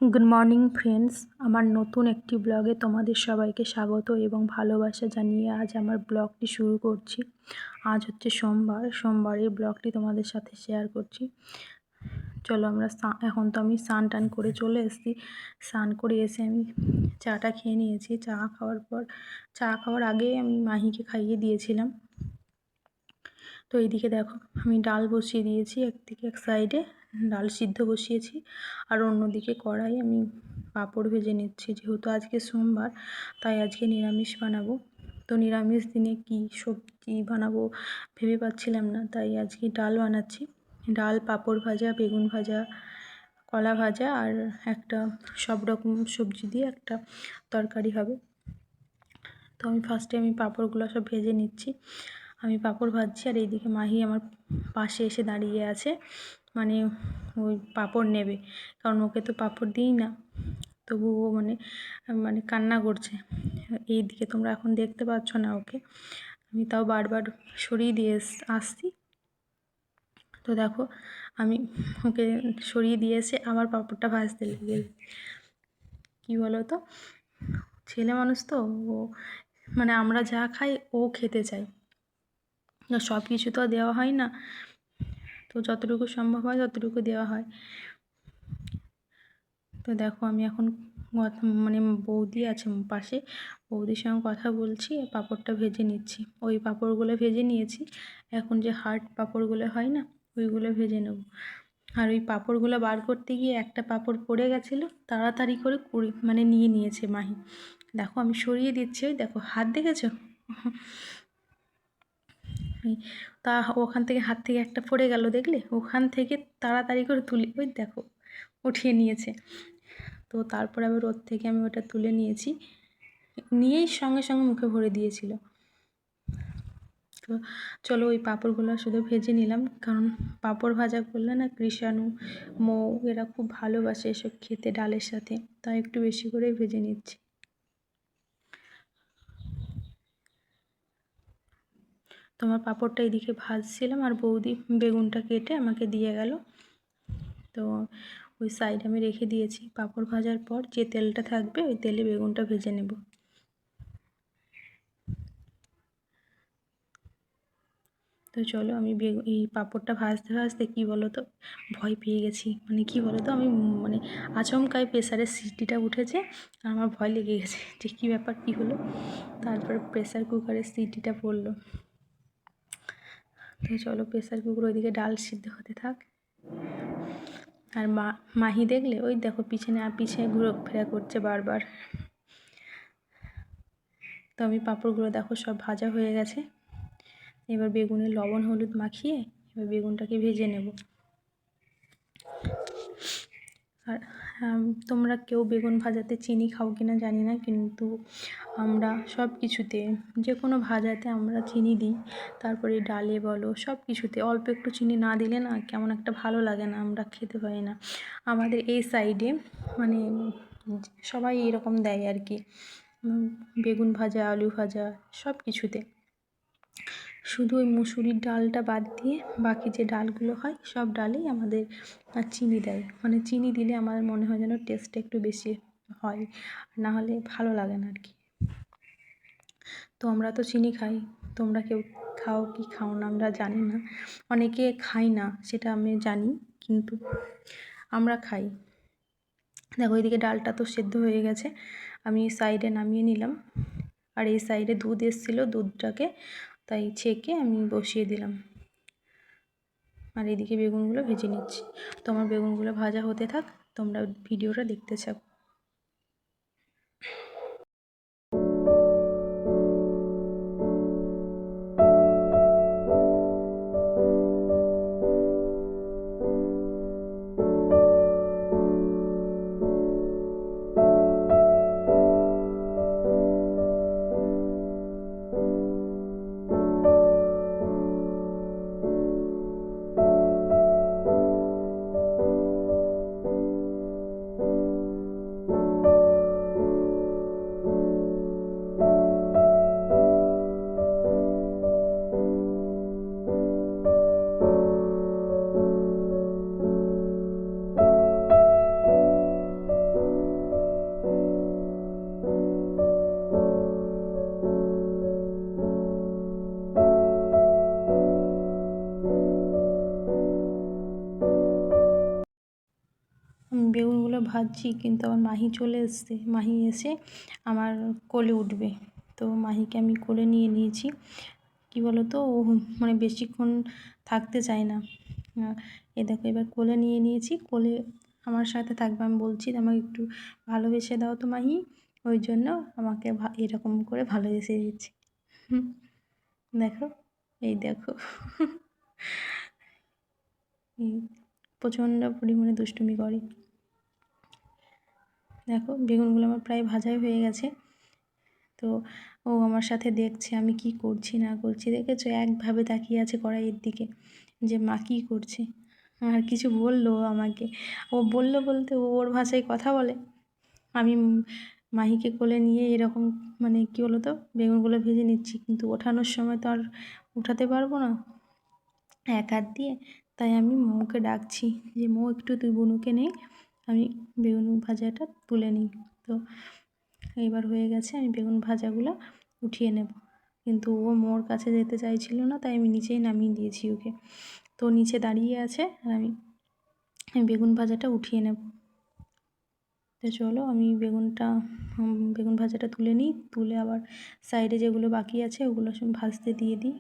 Good morning friends, আমার নতুন একটি ব্লগে তোমাদের সবাইকে স্বাগত এবং ভালোবাসা জানিয়ে আজ আমার ব্লগটি শুরু করছি। আজ হচ্ছে সোমবারের ব্লগটি তোমাদের সাথে শেয়ার করছি। চলো আমরা এখন তো আমি স্নান টান করে চলে এসেছি। স্নান করে এসে আমি চাটা খেয়ে নিয়েছি। চা খাওয়ার আগে আমি মাহিকে খাইয়ে দিয়েছিলাম। তো এইদিকে দেখো আমি ডাল বসিয়ে দিয়েছি, এক সাইডে ডাল সিদ্ধ বসিয়েছি, আর অন্যদিকে কড়াই আমি পাঁপড় ভেজে নিচ্ছি। যেহেতু আজকে সোমবার তাই আজকে নিরামিষ বানাবো। তো নিরামিষ দিনে কি সবজি বানাবো ভেবে পাচ্ছিলাম না, তাই আজকে ডাল বানাচ্ছি। ডাল, পাঁপড় ভাজা, বেগুন ভাজা, কলা ভাজা আর একটা সব রকম সবজি দিয়ে একটা তরকারি হবে। তো আমি ফার্স্টে পাঁপড়গুলো সব ভেজে নিচ্ছি। আমি পাঁপড় ভাজছি আর এইদিকে মাহি আমার পাশে এসে দাঁড়িয়ে আছে, মানে ওই পাঁপড় নেবে, কারণ ওকে তো পাঁপড় দিই না, তবুও মানে মানে কান্না করছে। এইদিকে তোমরা এখন দেখতে পাচ্ছ না ওকে, আমি তাও বারবার সরিয়ে দিয়ে আসছি। তো দেখো আমি ওকে সরিয়ে দিয়ে এসে আবার পাঁপড়টা ভাজতে লেগে, কী বলো তো, ছেলে মানুষ তো ও, মানে আমরা যা খাই ও খেতে চায়, সব কিছু তো দেওয়া হয় না, তো যতটুকু সম্ভব হয় ততটুকু দেওয়া হয়। তো দেখো আমি এখন মানে বৌদি আছে পাশে, বৌদির সঙ্গে কথা বলছি, পাঁপড়টা ভেজে নিচ্ছি। ওই পাঁপড়গুলো ভেজে নিয়েছি, এখন যে হার্ড পাঁপড়গুলো হয় না ওইগুলো ভেজে নেব। আর ওই পাঁপড়গুলো বার করতে গিয়ে একটা পাঁপড় পড়ে গেছিলো, তাড়াতাড়ি করে মানে নিয়ে নিয়েছে মাহি। দেখো আমি সরিয়ে দিচ্ছি, ওই দেখো হাত দেখেছো, তা ওখান থেকে হাত থেকে একটা পড়ে গেল দেখলে, ওখান থেকে তাড়াতাড়ি করে তুলি, ওই দেখো উঠিয়ে নিয়েছে। তো তারপরে আবার ওর থেকে আমি ওটা তুলে নিয়েছি, নিয়েই সঙ্গে সঙ্গে মুখে ভরে দিয়েছিল। তো চলো ওই পাঁপড়গুলো শুধু ভেজে নিলাম, কারণ পাঁপড় ভাজা করলে না কৃষাণু, মৌ এরা খুব ভালোবাসে এসব খেতে ডালের সাথে, তাই একটু বেশি করেই ভেজে নিচ্ছি। তোমার পাঁপড়টা এদিকে ভাজছিলাম আর বৌদি বেগুনটা কেটে আমাকে দিয়ে গেল। তো ওই সাইড আমি রেখে দিয়েছি, পাঁপড় ভাজার পর যে তেলটা থাকবে ওই তেলে বেগুনটা ভেজে নেব। তো চলো আমি এই পাঁপড়টা ভাজতে ভাজতে কী বলো তো ভয় পেয়ে গেছি, মানে কী বলো তো আমি মানে আচমকাই প্রেসারের সিটিটা উঠেছে আর আমার ভয় লেগে গেছে যে কী ব্যাপার কী হলো। তারপরে প্রেসার কুকারের সিটিটা পড়লো। তো চলো প্রেসার কুকার ওইদিকে ডাল সিদ্ধ হতে থাক। আর মাহি দেখলে ওই দেখো পিছনে ঘুরোফেরা করছে বারবার। তো আমি পাঁপড়গুলো দেখো সব ভাজা হয়ে গেছে, এবার বেগুনে লবণ হলুদ মাখিয়ে এবার বেগুনটাকে ভেজে নেব। আর তোমরা কেউ বেগুন ভাজাতে চিনি খাও কিনা জানি না, কিন্তু আমরা সব কিছুতে যে কোনো ভাজাতে আমরা চিনি দিই। তারপরে ডালে বলো সব কিছুতে অল্প একটু চিনি না দিলে না কেমন একটা ভালো লাগে না, আমরা খেতে পারি না। আমাদের এই সাইডে মানে সবাই এরকম দেয় আর কি, বেগুন ভাজা, আলু ভাজা সব কিছুতে। শুধু ওই মুসুরির ডালটা বাদ দিয়ে বাকি যে ডালগুলো হয় সব ডালেই আমাদের চিনি দেয়, মানে চিনি দিলে আমার মনে হয় যেন টেস্টটা একটু বেশি হয়, না হলে ভালো লাগে না আর কি। তো আমরা তো চিনি খাই, তোমরা কেউ খাও কি খাও না আমরা জানি না, অনেকে খাই না সেটা আমি জানি, কিন্তু আমরা খাই। দেখো এইদিকে ডালটা তো সেদ্ধ হয়ে গেছে, আমি সাইডে নামিয়ে নিলাম। আর এই সাইডে দুধ এসেছিলো, দুধটাকে তাই ছেঁকে আমি বসিয়ে দিলাম। আর এদিকে বেগুনগুলো ভেজে নিচ্ছি। তো আমার বেগুনগুলো ভাজা হতে থাক, তোমরা ভিডিওটা দেখতে চাও। বেগুনগুলো ভাজছি, কিন্তু আমার মাহি চলে এসছে। মাহি এসে আমার কোলে উঠবে, তো মাহিকে আমি কোলে নিয়ে নিয়েছি। কি বলো তো, ও মানে বেশিক্ষণ থাকতে চায় না। এ দেখো, এবার কোলে নিয়ে নিয়েছি, কোলে আমার সাথে থাকবে। আমি বলছি আমাকে একটু ভালোবেসে দাও তো মাহি, ওই জন্য আমাকে এরকম করে ভালোবেসে দিচ্ছি। দেখো, এই দেখো। প্রচণ্ড পরিমাণে দুষ্টুমি করে। দেখো, বেগুনগুলো আমার প্রায় ভাজাই হয়ে গেছে। তো ও আমার সাথে দেখছে আমি কি করছি না করছি, দেখেছো একভাবে তাকিয়ে আছে কড়াইয়ের দিকে, যে মা কী করছে। আর কিছু বললো আমাকে, ও বললো বলতে ও ওর ভাষায় কথা বলে। আমি মাহিকে কোলে নিয়ে এরকম মানে কী বলো তো, বেগুনগুলো ভেজে নিচ্ছি, কিন্তু ওঠানোর সময় তো আর উঠাতে পারবো না এক হাত দিয়ে। তাই আমি মৌকে ডাকছি যে মৌ, একটু তুই বুনুকে নে, আমি বেগুন ভাজাটা তুলে নিই। তো এবার হয়ে গেছে, আমি বেগুন ভাজাগুলো উঠিয়ে নেব। কিন্তু ও মোর কাছে যেতে চাইছিল না, তাই আমি নিচেই নামিয়ে দিয়েছি ওকে। তো নিচে দাঁড়িয়ে আছে, আর আমি বেগুন ভাজাটা উঠিয়ে নেব। তো চলো, আমি বেগুন ভাজাটা তুলে নিই, তুলে আবার সাইডে যেগুলো বাকি আছে ওগুলো সব ভাজতে দিয়ে দিই।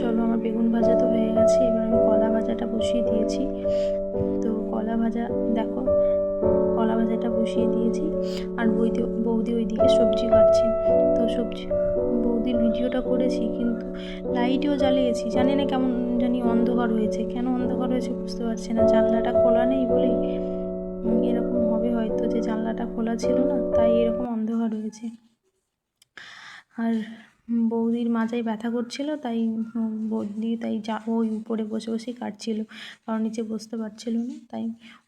চলো, আমার বেগুন ভাজা তো হয়ে গেছে, এবার আমি কলা ভাজাটা বসিয়ে দিয়েছি। তো কলা ভাজা দেখো, কলা ভাজাটা বসিয়ে দিয়েছি, আর বৌদি ওইদিকে সবজি কাটছে। তো বৌদির ভিডিওটা করেছি, কিন্তু লাইটও জ্বালিয়েছি, জানি না কেমন জানি অন্ধকার হয়েছে। কেন অন্ধকার হয়েছে বুঝতে পারছি না, জানলাটা খোলা নেই বলে এরকম হবে হয়তো, যে জানলাটা খোলা ছিল না তাই এরকম অন্ধকার হয়েছে। আর বৌদির মাজায় ব্যথা করছিল, তাই বৌদি ওই উপরে বসে বসেই কাটছিল, কারণ নিচে বসতে পারছিল না, তাই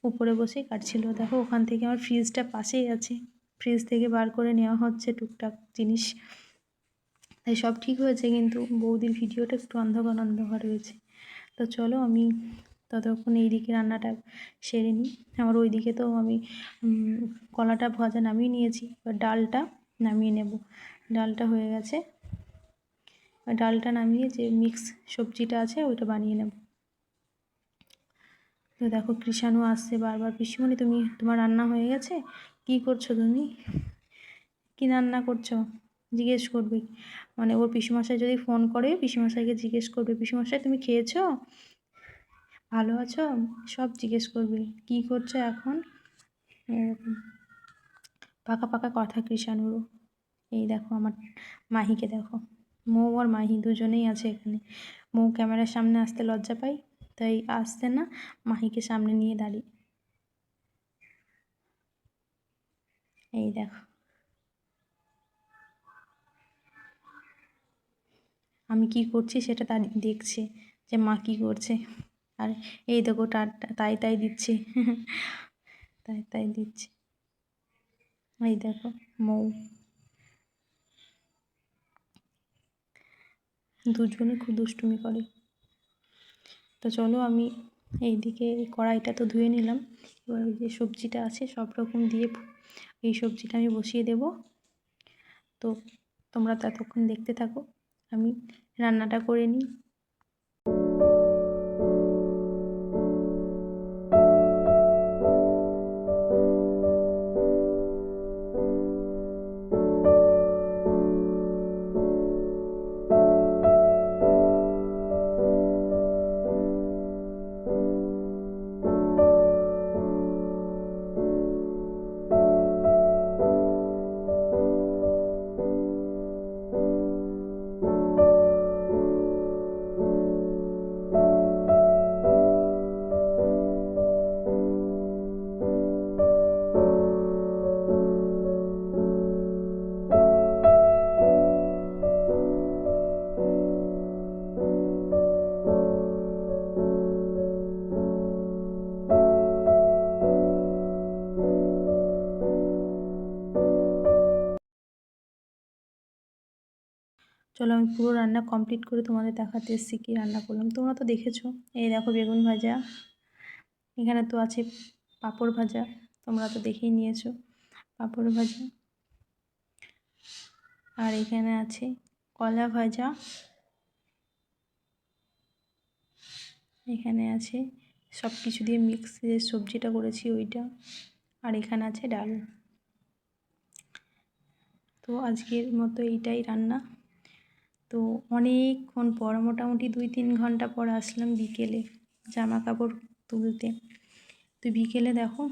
উপরে বসেই কাটছিল। দেখো, ওখান থেকে আমার ফ্রিজটা পাশেই আছে, ফ্রিজ থেকে বার করে নেওয়া হচ্ছে টুকটাক জিনিস। তাই সব ঠিক হয়েছে, কিন্তু বৌদির ভিডিওটা একটু অন্ধকার অন্ধকার হয়েছে। তো চলো, আমি ততক্ষণ এইদিকে রান্নাটা সেরে নিই। আমার ওইদিকে তো আমি কলাটা ভাজা নামিয়ে নিয়েছি, এবার ডালটা নামিয়ে নেব। ডালটা হয়ে গেছে, ডালটা নামিয়ে যে মিক্স সবজিটা আছে ওইটা বানিয়ে নেব। তো দেখো, কৃষাণু আসছে বারবার, পিসিমণি তোমার রান্না হয়ে গেছে, কি করছো তুমি, কি রান্না করছো জিজ্ঞেস করবে। মানে ওর পিসিমশাই যদি ফোন করে, পিসিমশাইকে জিজ্ঞেস করবে, পিসিমশাই তুমি খেয়েছো, ভালো আছো, সব জিজ্ঞেস করবে, কি করছো এখন, এরকম পাকা পাকা কথা কৃষাণুরও। এই দেখো, আমার মাহিকে দেখো, মৌ আর মাহি দুজনেই আছে এখানে। মৌ ক্যামেরার সামনে আসতে লজ্জা পাই, তাই আসতে না, মাহিকে সামনে নিয়ে দাঁড়িয়ে। এই দেখো, আমি কি করছি সেটা দেখছে, যে মা কি করছে। আর এই দেখো, তাই তাই দিচ্ছে। তাই তাই দিচ্ছে। এই দেখো, মৌ দুজনে খুব দুষ্টুমি করে। তো চলো, আমি এইদিকে কড়াইটা তো ধুয়ে নিলাম, এবার ওই যে সবজিটা আছে সব রকম দিয়ে এই সবজিটা আমি বসিয়ে দেব। তো তোমরা ততক্ষণ দেখতে থাকো, আমি রান্নাটা করে নিই। চলো আমি পুরো রান্না কমপ্লিট করে তোমাদের দেখাতে এসেছি কী রান্না করলাম। তোমরা তো দেখেছো, এই দেখো বেগুন ভাজা, এখানে তো আছে পাঁপড় ভাজা, তোমরা তো দেখেই নিয়েছো পাঁপড় ভাজা, আর এখানে আছে কলা ভাজা, এখানে আছে সব কিছু দিয়ে মিক্স যে সবজিটা করেছি ওইটা, আর এখানে আছে ডাল। তো আজকের মতো এইটাই রান্না। তো অনেকক্ষণ পর, মোটামুটি 2-3 ঘন্টা পর আসলাম বিকেলে জামা কাপড় তুলতে। তো বিকেলে দেখো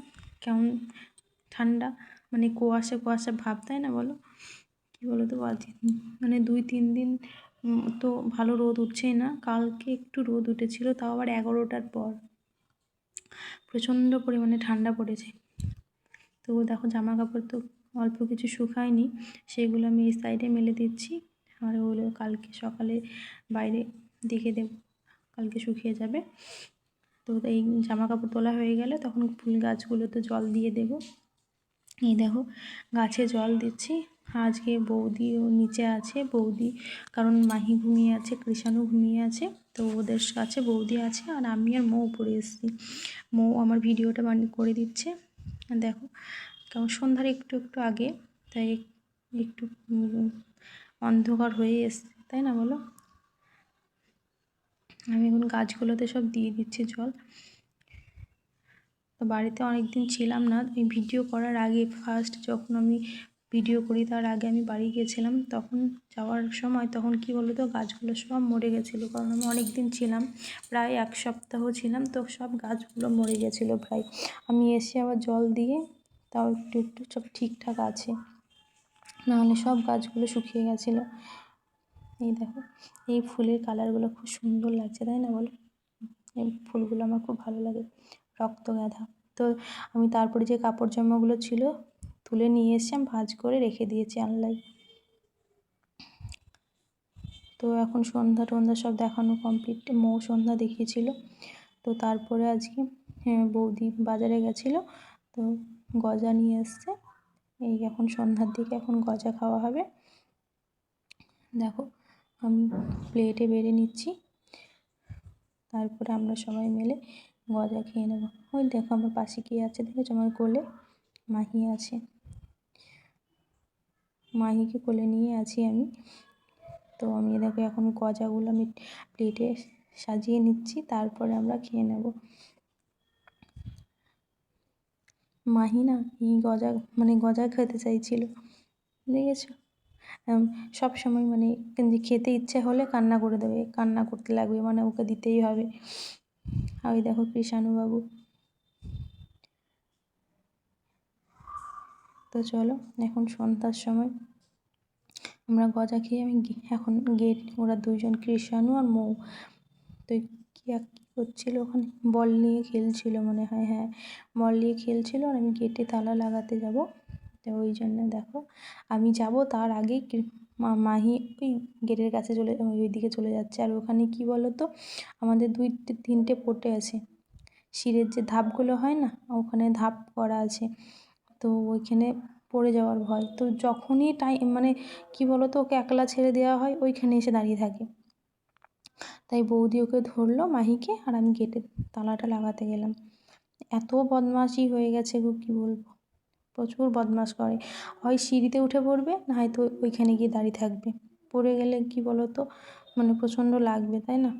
কেমন ঠান্ডা, মানে কুয়াশা কুয়াশা ভাব, তাই না বলো? কী বলো তো, মানে 2-3 দিন তো ভালো রোদ উঠছেই না। কালকে একটু রোদ উঠেছিল, তাও আবার 11টার পর। প্রচণ্ড পরিমাণে ঠান্ডা পড়েছে। তো দেখো জামা কাপড় তো অল্প কিছু শুকায়নি, সেগুলো আমি এই সাইডে মেলে দিচ্ছি, আর ওগুলো কালকে সকালে বাইরে দেখে দেব, কালকে শুকিয়ে যাবে। তো এই জামা কাপড় তোলা হয়ে গেলে তখন ফুল গাছগুলোতে জল দিয়ে দেব। এই দেখো গাছে জল দিচ্ছি। আজকে বৌদিও নিচে আছে, বৌদি কারণ মাহি ঘুমিয়ে আছে, কৃষাণু ঘুমিয়ে আছে, তো ওদের কাছে বৌদি আছে, আর আমি আর মৌ উপরে এসেছি। মৌ আমার ভিডিওটা করে দিচ্ছে। দেখো কারণ সন্ধ্যার একটু একটু আগে, তাই একটু অন্ধকার হয়ে এসছে, তাই না বলো? আমি এখন গাছগুলোতে সব দিয়ে দিচ্ছি জল। তো বাড়িতে অনেক দিন ছিলাম না, এই ভিডিও করার আগে ফার্স্ট যখন আমি ভিডিও করি তার আগে আমি বাড়ি গিয়েছিলাম, তখন যাওয়ার সময় তখন কি বলো তো, গাছগুলো সব মরে গেছিলো, কারণ আমি অনেক দিন ছিলাম, প্রায় 1 সপ্তাহ ছিলাম, তো সব গাছগুলো মরে গেছিলো প্রায়। আমি এসে আবার জল দিয়ে তাও একটু একটু সব ঠিকঠাক আছে, নাহলে সব গাছগুলো শুকিয়ে গেছিলো। এই দেখো এই ফুলের কালারগুলো খুব সুন্দর লাগছে, তাই না বলো? এই ফুলগুলো আমার খুব ভালো লাগে, রক্তগাঁদা। তো আমি তারপরে যে কাপড় জামাগুলো ছিল তুলে নিয়ে এসে আমি ভাঁজ করে রেখে দিয়েছি আনলাই। তো এখন সন্ধ্যা টন্ধ্যা সব দেখানো কমপ্লিট, মৌ সন্ধ্যা দেখিয়েছিল। তো তারপরে আজকে বৌদি বাজারে গেছিলো, তো গজা নিয়ে এসছে, এই এখন সন্ধ্যার দিকে এখন গজা খাওয়া হবে। দেখো আমি প্লেটে বেড়ে নিচ্ছি, তারপরে আমরা সবাই মিলে গজা খেয়ে নেব। ওই দেখো আমার পাশে কে আছে দেখেছো, আমার কোলে মাহি আছে, মাহিকে কোলে নিয়ে আছি আমি। তো আমি দেখো এখন গজাগুলো আমি প্লেটে সাজিয়ে নিচ্ছি, তারপরে আমরা খেয়ে নেব। মাহি না এই গজা মানে গজা খেতে চাইছিল, দেখেছো? সব সময় মানে খেতে ইচ্ছে হলে কান্না করে দেবে, কান্না করতে লাগবে, মানে ওকে দিতেই হবে। আর ওই দেখো কৃষাণুবাবু। তো চলো এখন সন্ধ্যার সময় আমরা গজা খেয়ে আমি এখন গেট, ওরা দুইজন কৃষাণু আর মৌ, তো কী করছিলো ওখানে, বল নিয়ে খেলছিল মনে হয়, হ্যাঁ বল নিয়ে খেলছিল, আর আমি গেটে তালা লাগাতে যাব। তো ওই জন্য দেখো আমি যাব তার আগেই মাহি ওই গেটের কাছে ওই দিকে চলে যাচ্ছে। আর ওখানে কি বলো তো, আমাদের 2-3টে পটে আছে, শিরের যে ধাপগুলো হয় না, ওখানে ধাপ করা আছে, তো ওইখানে পড়ে যাওয়ার ভয়। তো যখনই মানে কি বলো তো, ওকে একলা ছেড়ে দেওয়া হয় ওইখানে এসে দাঁড়িয়ে থাকে, তাই বৌদি ওকে ধরলো মাহিকে, আর আমি গেটে তালাটা লাগাতে গেলাম। এত বদমাশি হয়ে গেছে গো কী বলবো, প্রচুর বদমাশ করে, হয় সিঁড়িতে উঠে পড়বে, না হয়তো ওইখানে গিয়ে দাঁড়িয়ে থাকবে, পড়ে গেলে কি বলো তো মানে প্রচণ্ড লাগবে, তাই না?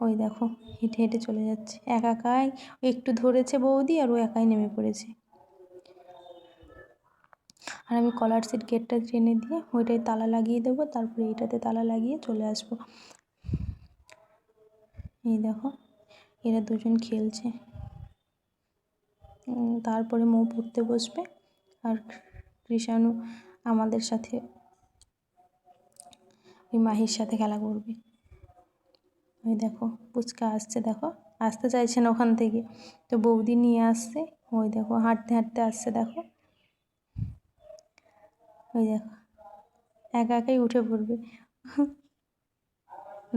ওই দেখো হেঁটে হেঁটে চলে যাচ্ছে একাই, একটু ধরেছে বৌদি আর ও একাই নেমে পড়েছে। আর আমি কলার সিট গেটটা টেনে দিয়ে ওইটাই তালা লাগিয়ে দেবো, তারপরে এইটাতে তালা লাগিয়ে চলে আসবো। এই দেখো এরা দুজন খেলছে, তারপরে মৌ পড়তে বসবে, আর কৃষাণু আমাদের সাথে ওই মাহির সাথে খেলা করবে। ওই দেখো পুচকা আসছে, দেখো আসতে চাইছে না ওখান থেকে, তো বৌদি নিয়ে আসছে, ওই দেখো হাঁটতে হাঁটতে আসছে, দেখো ওই দেখো একা একাই উঠে পড়বে।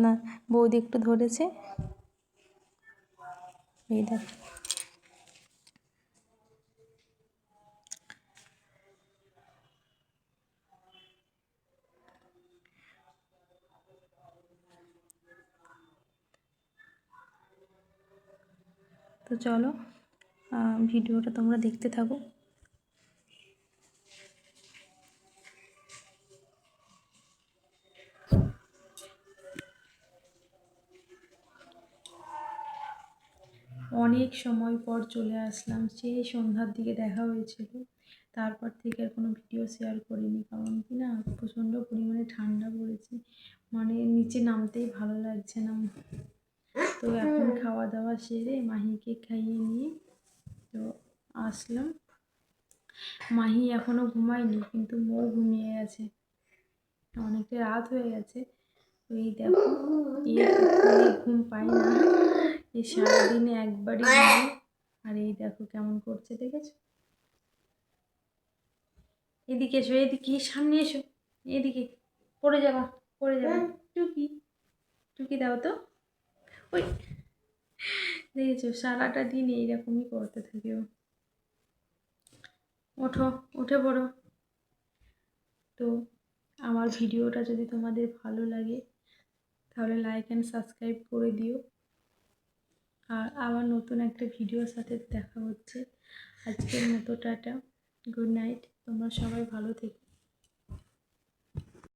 না বৌদি একটু ধরেছে, এই দেখো তো চলো ভিডিওটা তোমরা দেখতে থাকো। অনেক সময় পর চলে আসলাম, সেই সন্ধ্যার দিকে দেখা হয়েছিল, তারপর থেকে আর কোনো ভিডিও শেয়ার করিনি। কারণ কি না, প্রচণ্ড পরিমাণে ঠান্ডা পড়েছে, মানে নিচে নামতেই ভালো লাগছে না। তো এখন খাওয়া দাওয়া সেরে মাহিকে খাইয়ে নিয়ে তো আসলাম। মাহি এখনও ঘুমায়নি, কিন্তু মৌ ঘুমিয়ে গেছে, অনেকটা রাত হয়ে গেছে। তো এই দেখো, ঘুম পাই না, এই সারাদিনে একবারই ঘুমাই। আর এই দেখো কেমন করছে, দেখেছো? এদিকে এসো, এদিকে সামনে এসো, এদিকে। পড়ে যাবা, পড়ে যাবা। টুকি, টুকি দাও তো। ওই দেখেছো, সারাটা দিন এইরকমই করতে থাকে ও। ওঠো, উঠে পড়ো। তো আমার ভিডিওটা যদি তোমাদের ভালো লাগে তাহলে লাইক অ্যান্ড সাবস্ক্রাইব করে দিও। আর আবার নতুন একটা ভিডিওর সাথে দেখা হচ্ছে। আজকের মতো টাটা, গুড নাইট, তোমরা সবাই ভালো থেকো।